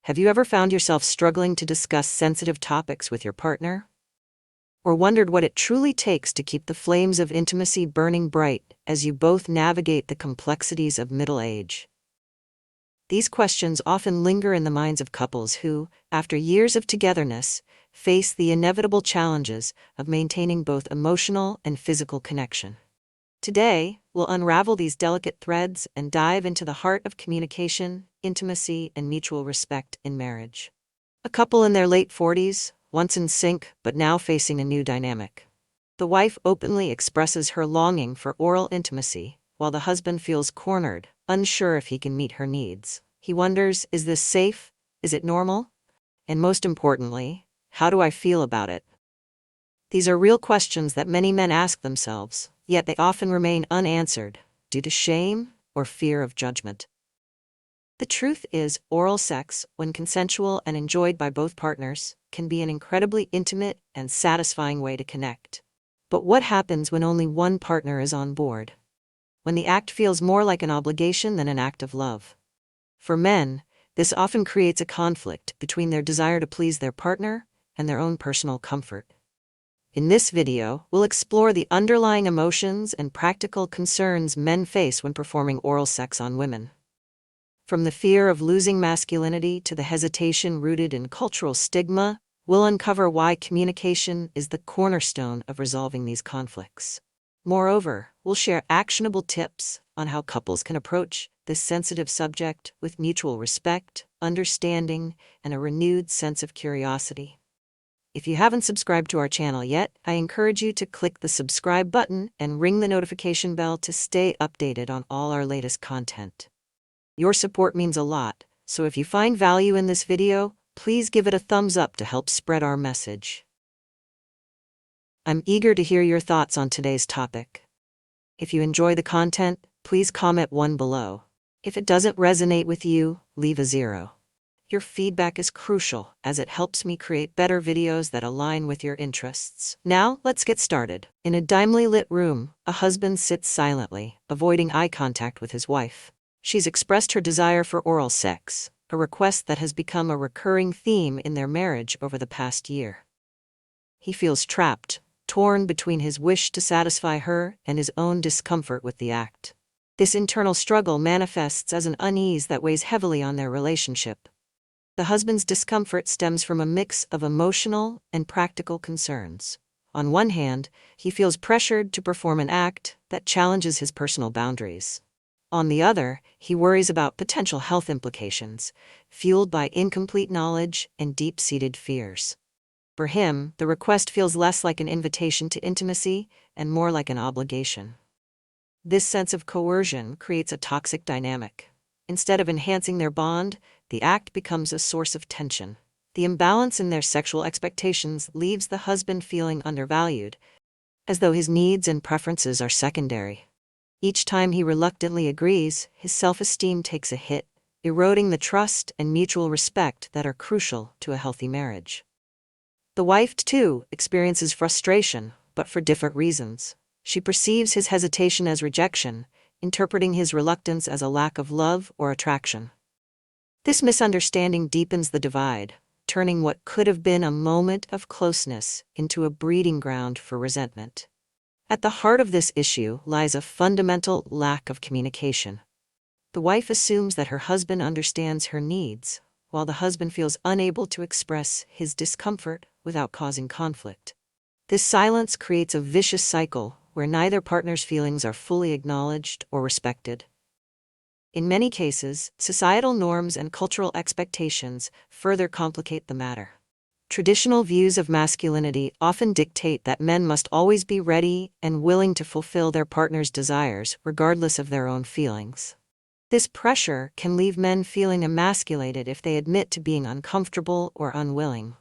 Have you ever found yourself struggling to discuss sensitive topics with your partner? Or wondered what it truly takes to keep the flames of intimacy burning bright as you both navigate the complexities of middle age? These questions often linger in the minds of couples who, after years of togetherness, face the inevitable challenges of maintaining both emotional and physical connection. Today, we'll unravel these delicate threads and dive into the heart of communication, intimacy, and mutual respect in marriage. A couple in their late 40s, once in sync but now facing a new dynamic. The wife openly expresses her longing for oral intimacy, while the husband feels cornered, unsure if he can meet her needs. He wonders, is this safe? Is it normal? And most importantly, how do I feel about it? These are real questions that many men ask themselves, yet they often remain unanswered due to shame or fear of judgment. The truth is, oral sex, when consensual and enjoyed by both partners, can be an incredibly intimate and satisfying way to connect. But what happens when only one partner is on board? When the act feels more like an obligation than an act of love? For men, this often creates a conflict between their desire to please their partner and their own personal comfort. In this video, we'll explore the underlying emotions and practical concerns men face when performing oral sex on women. From the fear of losing masculinity to the hesitation rooted in cultural stigma, we'll uncover why communication is the cornerstone of resolving these conflicts. Moreover, we'll share actionable tips on how couples can approach this sensitive subject with mutual respect, understanding, and a renewed sense of curiosity. If you haven't subscribed to our channel yet, I encourage you to click the subscribe button and ring the notification bell to stay updated on all our latest content. Your support means a lot, so if you find value in this video, please give it a thumbs up to help spread our message. I'm eager to hear your thoughts on today's topic. If you enjoy the content, please comment 1 below. If it doesn't resonate with you, leave a 0. Your feedback is crucial, as it helps me create better videos that align with your interests. Now, let's get started. In a dimly lit room, a husband sits silently, avoiding eye contact with his wife. She's expressed her desire for oral sex, a request that has become a recurring theme in their marriage over the past year. He feels trapped, torn between his wish to satisfy her and his own discomfort with the act. This internal struggle manifests as an unease that weighs heavily on their relationship. The husband's discomfort stems from a mix of emotional and practical concerns. On one hand, he feels pressured to perform an act that challenges his personal boundaries. On the other, he worries about potential health implications, fueled by incomplete knowledge and deep-seated fears. For him, the request feels less like an invitation to intimacy and more like an obligation. This sense of coercion creates a toxic dynamic. Instead of enhancing their bond, the act becomes a source of tension. The imbalance in their sexual expectations leaves the husband feeling undervalued, as though his needs and preferences are secondary. Each time he reluctantly agrees, his self-esteem takes a hit, eroding the trust and mutual respect that are crucial to a healthy marriage. The wife, too, experiences frustration, but for different reasons. She perceives his hesitation as rejection, interpreting his reluctance as a lack of love or attraction. This misunderstanding deepens the divide, turning what could have been a moment of closeness into a breeding ground for resentment. At the heart of this issue lies a fundamental lack of communication. The wife assumes that her husband understands her needs, while the husband feels unable to express his discomfort without causing conflict. This silence creates a vicious cycle where neither partner's feelings are fully acknowledged or respected. In many cases, societal norms and cultural expectations further complicate the matter. Traditional views of masculinity often dictate that men must always be ready and willing to fulfill their partner's desires, regardless of their own feelings. This pressure can leave men feeling emasculated if they admit to being uncomfortable or unwilling.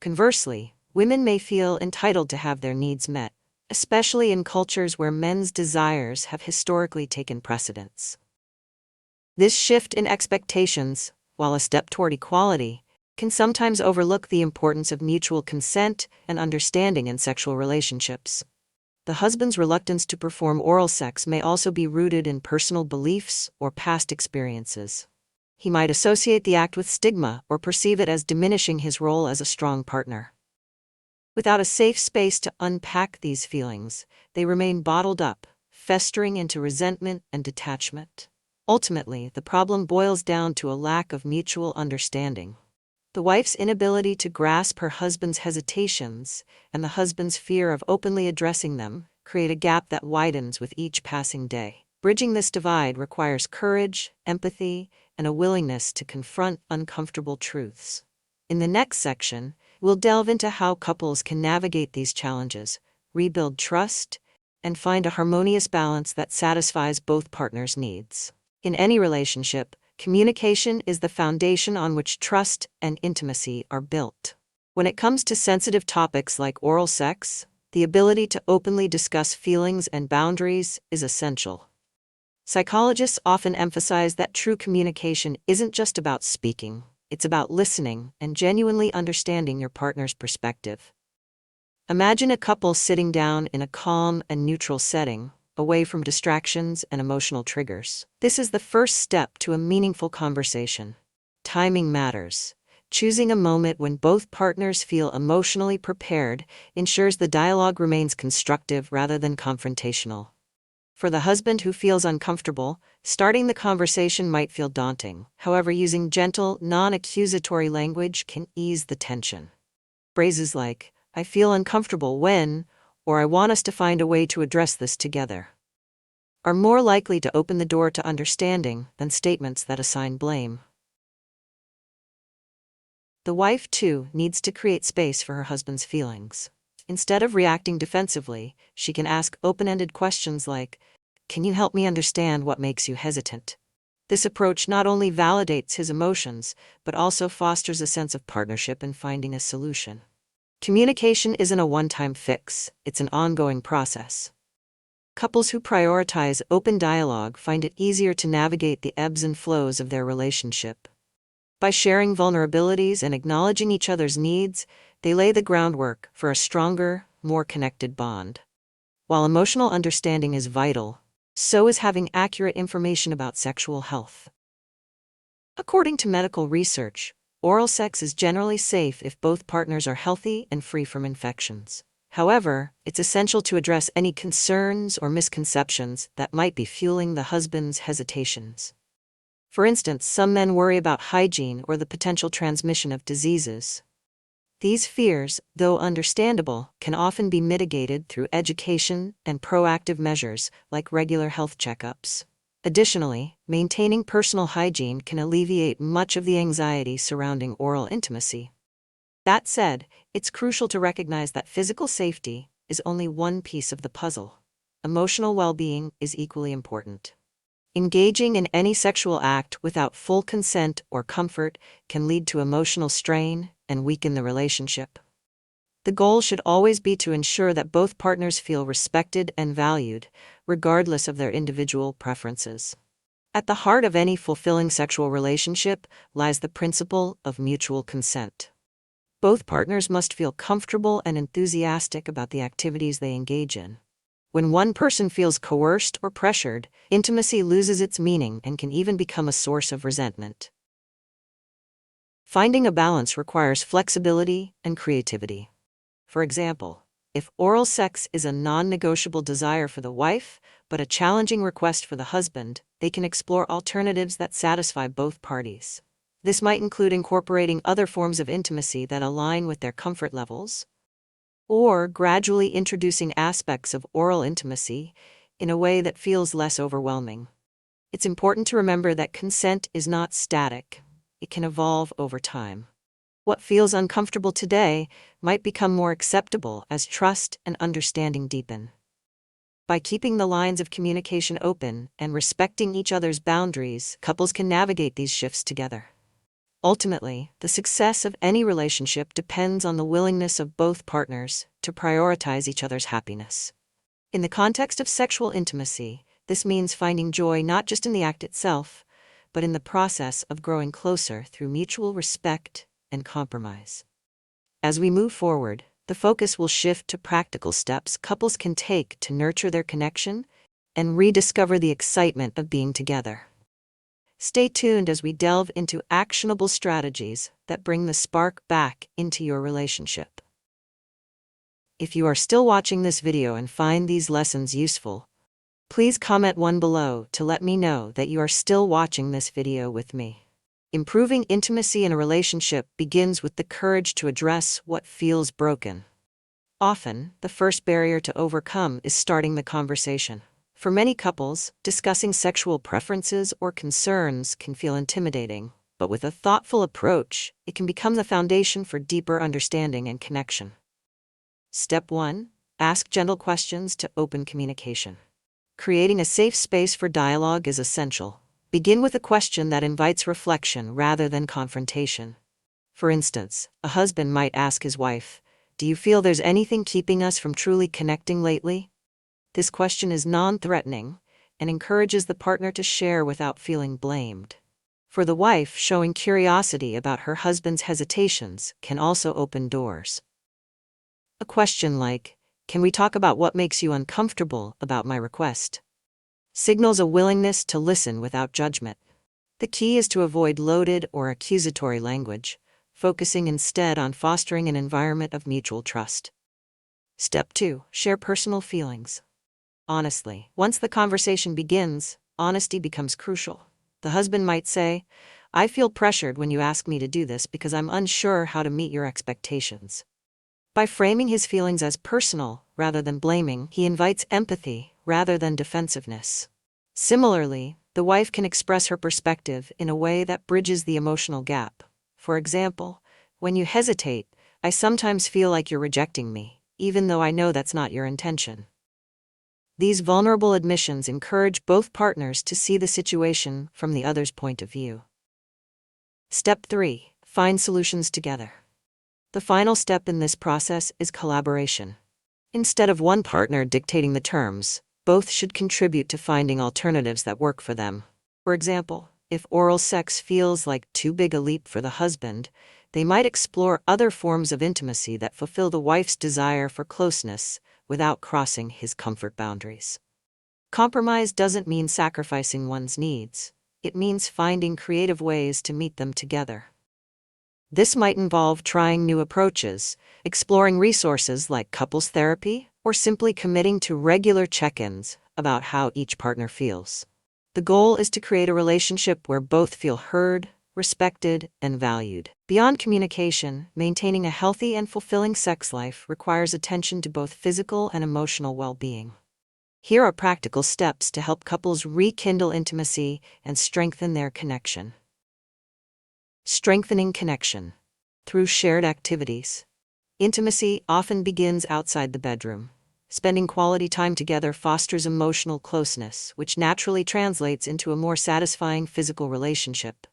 Conversely, women may feel entitled to have their needs met, especially in cultures where men's desires have historically taken precedence. This shift in expectations, while a step toward equality, can sometimes overlook the importance of mutual consent and understanding in sexual relationships. The husband's reluctance to perform oral sex may also be rooted in personal beliefs or past experiences. He might associate the act with stigma or perceive it as diminishing his role as a strong partner. Without a safe space to unpack these feelings, they remain bottled up, festering into resentment and detachment. Ultimately, the problem boils down to a lack of mutual understanding. The wife's inability to grasp her husband's hesitations and the husband's fear of openly addressing them create a gap that widens with each passing day. Bridging this divide requires courage, empathy, and a willingness to confront uncomfortable truths. In the next section, we'll delve into how couples can navigate these challenges, rebuild trust, and find a harmonious balance that satisfies both partners' needs. In any relationship, communication is the foundation on which trust and intimacy are built. When it comes to sensitive topics like oral sex, the ability to openly discuss feelings and boundaries is essential. Psychologists often emphasize that true communication isn't just about speaking, it's about listening and genuinely understanding your partner's perspective. Imagine a couple sitting down in a calm and neutral setting, away from distractions and emotional triggers. This is the first step to a meaningful conversation. Timing matters. Choosing a moment when both partners feel emotionally prepared ensures the dialogue remains constructive rather than confrontational. For the husband who feels uncomfortable, starting the conversation might feel daunting. However, using gentle, non-accusatory language can ease the tension. Phrases like, "I feel uncomfortable when," or "I want us to find a way to address this together," are more likely to open the door to understanding than statements that assign blame. The wife, too, needs to create space for her husband's feelings. Instead of reacting defensively, she can ask open-ended questions like, "Can you help me understand what makes you hesitant?" This approach not only validates his emotions, but also fosters a sense of partnership in finding a solution. Communication isn't a one-time fix, it's an ongoing process. Couples who prioritize open dialogue find it easier to navigate the ebbs and flows of their relationship. By sharing vulnerabilities and acknowledging each other's needs, they lay the groundwork for a stronger, more connected bond. While emotional understanding is vital, so is having accurate information about sexual health. According to medical research, oral sex is generally safe if both partners are healthy and free from infections. However, it's essential to address any concerns or misconceptions that might be fueling the husband's hesitations. For instance, some men worry about hygiene or the potential transmission of diseases. These fears, though understandable, can often be mitigated through education and proactive measures like regular health checkups. Additionally, maintaining personal hygiene can alleviate much of the anxiety surrounding oral intimacy. That said, it's crucial to recognize that physical safety is only one piece of the puzzle. Emotional well-being is equally important. Engaging in any sexual act without full consent or comfort can lead to emotional strain and weaken the relationship. The goal should always be to ensure that both partners feel respected and valued, regardless of their individual preferences. At the heart of any fulfilling sexual relationship lies the principle of mutual consent. Both partners must feel comfortable and enthusiastic about the activities they engage in. When one person feels coerced or pressured, intimacy loses its meaning and can even become a source of resentment. Finding a balance requires flexibility and creativity. For example, if oral sex is a non-negotiable desire for the wife, but a challenging request for the husband, they can explore alternatives that satisfy both parties. This might include incorporating other forms of intimacy that align with their comfort levels, or gradually introducing aspects of oral intimacy in a way that feels less overwhelming. It's important to remember that consent is not static. It can evolve over time. What feels uncomfortable today might become more acceptable as trust and understanding deepen. By keeping the lines of communication open and respecting each other's boundaries, couples can navigate these shifts together. Ultimately, the success of any relationship depends on the willingness of both partners to prioritize each other's happiness. In the context of sexual intimacy, this means finding joy not just in the act itself, but in the process of growing closer through mutual respect and compromise. As we move forward, the focus will shift to practical steps couples can take to nurture their connection and rediscover the excitement of being together. Stay tuned as we delve into actionable strategies that bring the spark back into your relationship. If you are still watching this video and find these lessons useful, please comment one below to let me know that you are still watching this video with me. Improving intimacy in a relationship begins with the courage to address what feels broken. Often, the first barrier to overcome is starting the conversation. For many couples, discussing sexual preferences or concerns can feel intimidating, but with a thoughtful approach, it can become the foundation for deeper understanding and connection. Step 1. Ask gentle questions to open communication. Creating a safe space for dialogue is essential. Begin with a question that invites reflection rather than confrontation. For instance, a husband might ask his wife, "Do you feel there's anything keeping us from truly connecting lately?" This question is non-threatening and encourages the partner to share without feeling blamed. For the wife, showing curiosity about her husband's hesitations can also open doors. A question like, "Can we talk about what makes you uncomfortable about my request?" signals a willingness to listen without judgment. The key is to avoid loaded or accusatory language, focusing instead on fostering an environment of mutual trust. Step 2. Share personal feelings. Honestly, once the conversation begins, honesty becomes crucial. The husband might say, "I feel pressured when you ask me to do this because I'm unsure how to meet your expectations." By framing his feelings as personal rather than blaming, he invites empathy rather than defensiveness. Similarly, the wife can express her perspective in a way that bridges the emotional gap. For example, "When you hesitate, I sometimes feel like you're rejecting me, even though I know that's not your intention." These vulnerable admissions encourage both partners to see the situation from the other's point of view. Step 3. Find solutions together. The final step in this process is collaboration. Instead of one partner dictating the terms, both should contribute to finding alternatives that work for them. For example, if oral sex feels like too big a leap for the husband, they might explore other forms of intimacy that fulfill the wife's desire for closeness without crossing his comfort boundaries. Compromise doesn't mean sacrificing one's needs. It means finding creative ways to meet them together. This might involve trying new approaches, exploring resources like couples therapy, or simply committing to regular check-ins about how each partner feels. The goal is to create a relationship where both feel heard, respected, and valued. Beyond communication, maintaining a healthy and fulfilling sex life requires attention to both physical and emotional well-being. Here are practical steps to help couples rekindle intimacy and strengthen their connection. Strengthening connection through shared activities. Intimacy often begins outside the bedroom. Spending quality time together fosters emotional closeness, which naturally translates into a more satisfying physical relationship.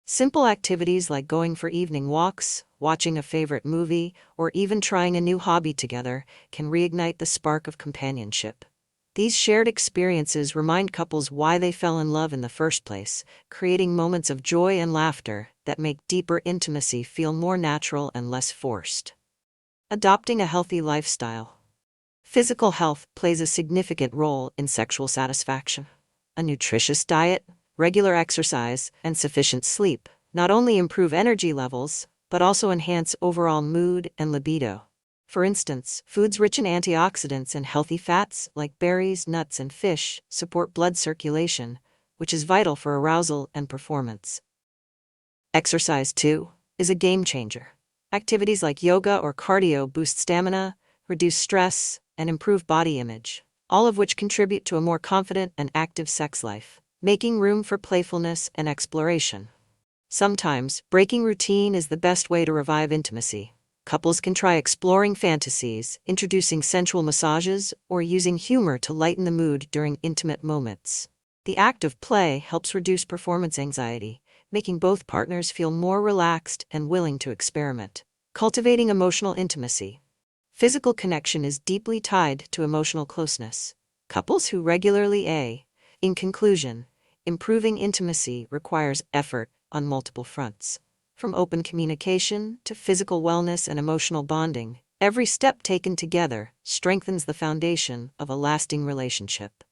Simple activities like going for evening walks, watching a favorite movie, or even trying a new hobby together can reignite the spark of companionship. These shared experiences remind couples why they fell in love in the first place, creating moments of joy and laughter that make deeper intimacy feel more natural and less forced. Adopting a healthy lifestyle. Physical health plays a significant role in sexual satisfaction. A nutritious diet, regular exercise, and sufficient sleep not only improve energy levels, but also enhance overall mood and libido. For instance, foods rich in antioxidants and healthy fats, like berries, nuts, and fish, support blood circulation, which is vital for arousal and performance. Exercise, too, is a game changer. Activities like yoga or cardio boost stamina, reduce stress, and improve body image, all of which contribute to a more confident and active sex life, making room for playfulness and exploration. Sometimes, breaking routine is the best way to revive intimacy. Couples can try exploring fantasies, introducing sensual massages, or using humor to lighten the mood during intimate moments. The act of play helps reduce performance anxiety, making both partners feel more relaxed and willing to experiment. Cultivating emotional intimacy. Physical connection is deeply tied to emotional closeness. Couples who regularly In conclusion, improving intimacy requires effort on multiple fronts. From open communication to physical wellness and emotional bonding, every step taken together strengthens the foundation of a lasting relationship.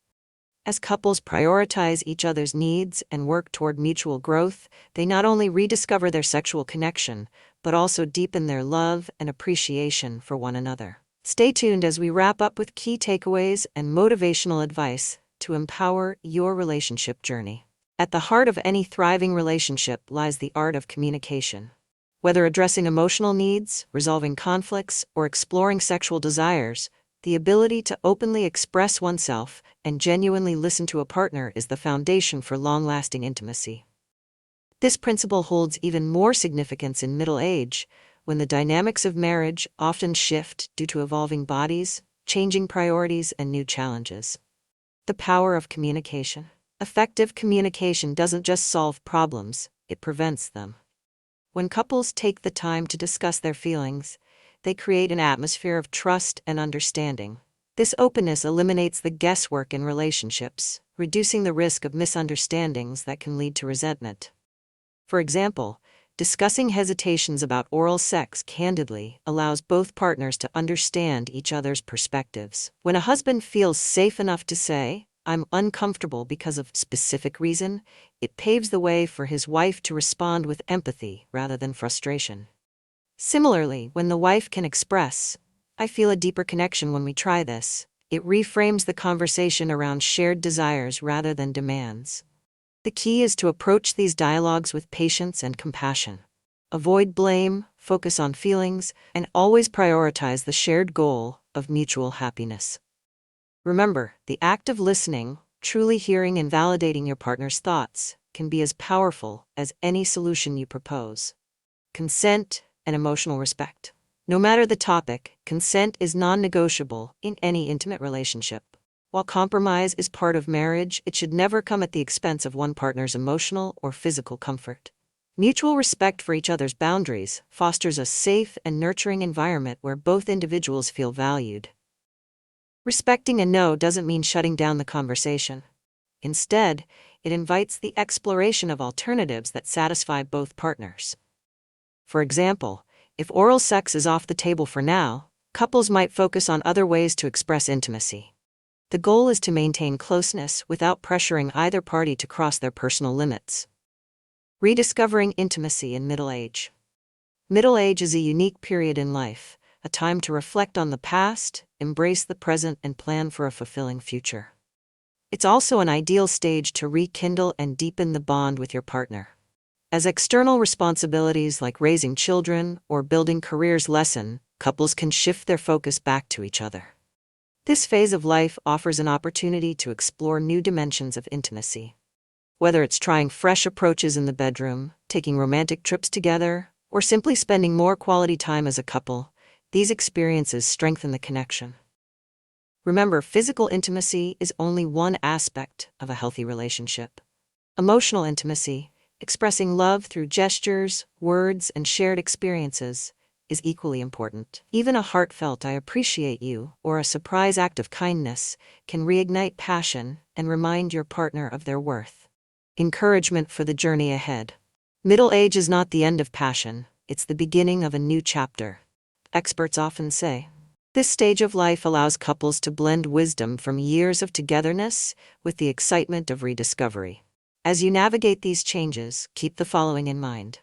As couples prioritize each other's needs and work toward mutual growth, they not only rediscover their sexual connection, but also deepen their love and appreciation for one another. Stay tuned as we wrap up with key takeaways and motivational advice to empower your relationship journey. At the heart of any thriving relationship lies the art of communication. Whether addressing emotional needs, resolving conflicts, or exploring sexual desires, the ability to openly express oneself and genuinely listen to a partner is the foundation for long-lasting intimacy. This principle holds even more significance in middle age, when the dynamics of marriage often shift due to evolving bodies, changing priorities, and new challenges. The power of communication. Effective communication doesn't just solve problems, it prevents them. When couples take the time to discuss their feelings, they create an atmosphere of trust and understanding. This openness eliminates the guesswork in relationships, reducing the risk of misunderstandings that can lead to resentment. For example, discussing hesitations about oral sex candidly allows both partners to understand each other's perspectives. When a husband feels safe enough to say, "I'm uncomfortable because of specific reason," it paves the way for his wife to respond with empathy rather than frustration. Similarly, when the wife can express, "I feel a deeper connection when we try this," it reframes the conversation around shared desires rather than demands. The key is to approach these dialogues with patience and compassion. Avoid blame, focus on feelings, and always prioritize the shared goal of mutual happiness. Remember, the act of listening, truly hearing and validating your partner's thoughts, can be as powerful as any solution you propose. Consent and emotional respect. No matter the topic, consent is non-negotiable in any intimate relationship. While compromise is part of marriage, it should never come at the expense of one partner's emotional or physical comfort. Mutual respect for each other's boundaries fosters a safe and nurturing environment where both individuals feel valued. Respecting a no doesn't mean shutting down the conversation. Instead, it invites the exploration of alternatives that satisfy both partners. For example, if oral sex is off the table for now, couples might focus on other ways to express intimacy. The goal is to maintain closeness without pressuring either party to cross their personal limits. Rediscovering intimacy in middle age. Middle age is a unique period in life, a time to reflect on the past, embrace the present, and plan for a fulfilling future. It's also an ideal stage to rekindle and deepen the bond with your partner. As external responsibilities like raising children or building careers lessen, couples can shift their focus back to each other. This phase of life offers an opportunity to explore new dimensions of intimacy. Whether it's trying fresh approaches in the bedroom, taking romantic trips together, or simply spending more quality time as a couple, these experiences strengthen the connection. Remember, physical intimacy is only one aspect of a healthy relationship. Emotional intimacy, expressing love through gestures, words, and shared experiences, is equally important. Even a heartfelt "I appreciate you" or a surprise act of kindness can reignite passion and remind your partner of their worth. Encouragement for the journey ahead. Middle age is not the end of passion, it's the beginning of a new chapter. Experts often say, this stage of life allows couples to blend wisdom from years of togetherness with the excitement of rediscovery. As you navigate these changes, keep the following in mind.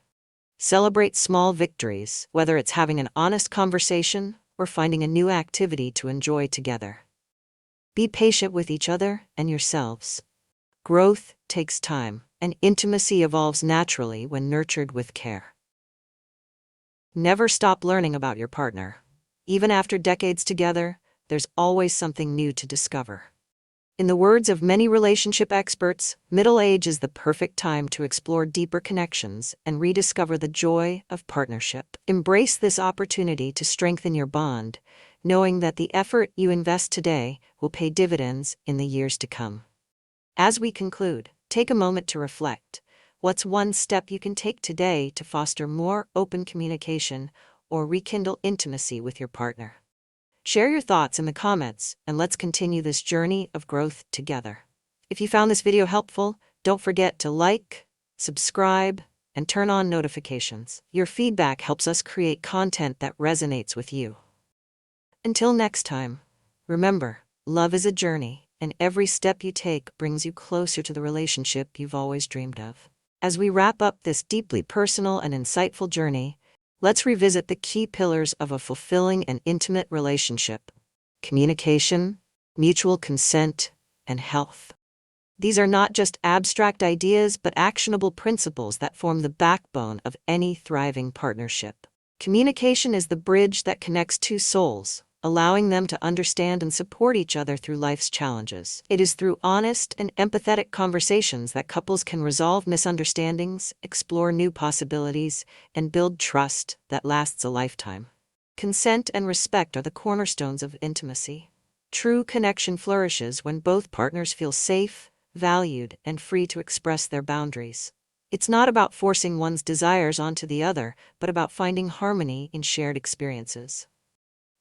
Celebrate small victories, whether it's having an honest conversation or finding a new activity to enjoy together. Be patient with each other and yourselves. Growth takes time, and intimacy evolves naturally when nurtured with care. Never stop learning about your partner. Even after decades together, there's always something new to discover. In the words of many relationship experts, middle age is the perfect time to explore deeper connections and rediscover the joy of partnership. Embrace this opportunity to strengthen your bond, knowing that the effort you invest today will pay dividends in the years to come. As we conclude, take a moment to reflect. What's one step you can take today to foster more open communication or rekindle intimacy with your partner? Share your thoughts in the comments, and let's continue this journey of growth together. If you found this video helpful, don't forget to like, subscribe, and turn on notifications. Your feedback helps us create content that resonates with you. Until next time, remember, love is a journey, and every step you take brings you closer to the relationship you've always dreamed of. As we wrap up this deeply personal and insightful journey, let's revisit the key pillars of a fulfilling and intimate relationship: communication, mutual consent, and health. These are not just abstract ideas, but actionable principles that form the backbone of any thriving partnership. Communication is the bridge that connects two souls, allowing them to understand and support each other through life's challenges. It is through honest and empathetic conversations that couples can resolve misunderstandings, explore new possibilities, and build trust that lasts a lifetime. Consent and respect are the cornerstones of intimacy. True connection flourishes when both partners feel safe, valued, and free to express their boundaries. It's not about forcing one's desires onto the other, but about finding harmony in shared experiences.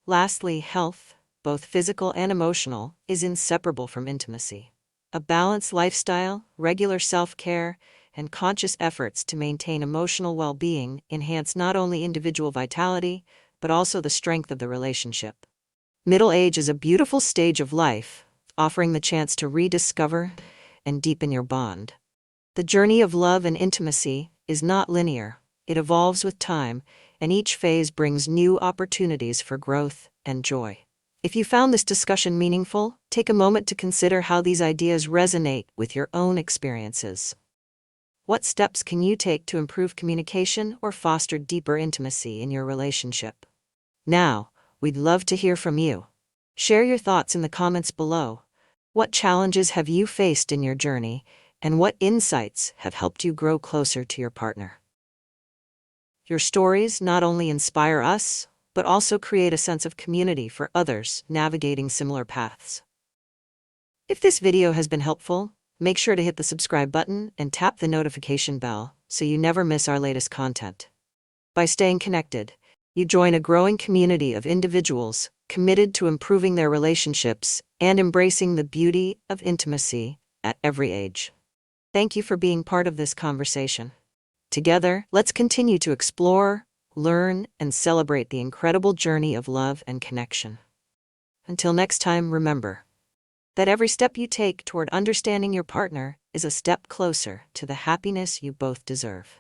Lastly, health, both physical and emotional, is inseparable from intimacy. A balanced lifestyle, regular self-care, and conscious efforts to maintain emotional well-being enhance not only individual vitality, but also the strength of the relationship. Middle age is a beautiful stage of life, offering the chance to rediscover and deepen your bond. The journey of love and intimacy is not linear. It evolves with time, and each phase brings new opportunities for growth and joy. If you found this discussion meaningful, take a moment to consider how these ideas resonate with your own experiences. What steps can you take to improve communication or foster deeper intimacy in your relationship? Now, we'd love to hear from you. Share your thoughts in the comments below. What challenges have you faced in your journey, and what insights have helped you grow closer to your partner? Your stories not only inspire us, but also create a sense of community for others navigating similar paths. If this video has been helpful, make sure to hit the subscribe button and tap the notification bell so you never miss our latest content. By staying connected, you join a growing community of individuals committed to improving their relationships and embracing the beauty of intimacy at every age. Thank you for being part of this conversation. Together, let's continue to explore, learn, and celebrate the incredible journey of love and connection. Until next time, remember that every step you take toward understanding your partner is a step closer to the happiness you both deserve.